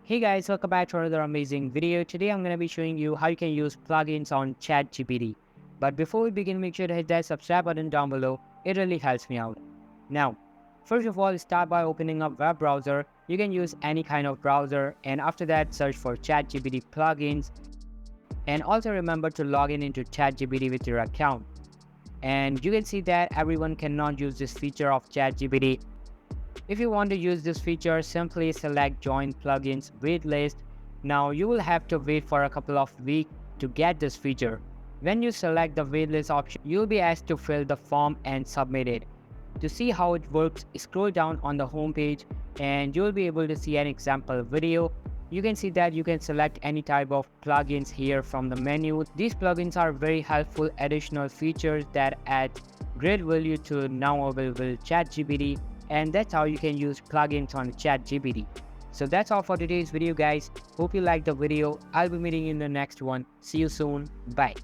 Hey guys, welcome back to another amazing video. Today I'm going to be showing you how you can use plugins on ChatGPT. But before we begin, make sure to hit that subscribe button down below. It really helps me out. Now, first of all, start by opening up web browser. You can use any kind of browser, and after that search for ChatGPT plugins. And also remember to log in into ChatGPT with your account. And you can see that everyone cannot use this feature of ChatGPT. If you want to use this feature, simply select Join Plugins Waitlist. Now you will have to wait for a couple of weeks to get this feature. When you select the waitlist option, you will be asked to fill the form and submit it. To see how it works, scroll down on the home page and you will be able to see an example video. You can see that you can select any type of plugins here from the menu. These plugins are very helpful additional features that add great value to now available ChatGPT. And that's how you can use plugins on ChatGPT. So that's all for today's video guys. Hope you liked the video. I'll be meeting you in the next one. See you soon. Bye.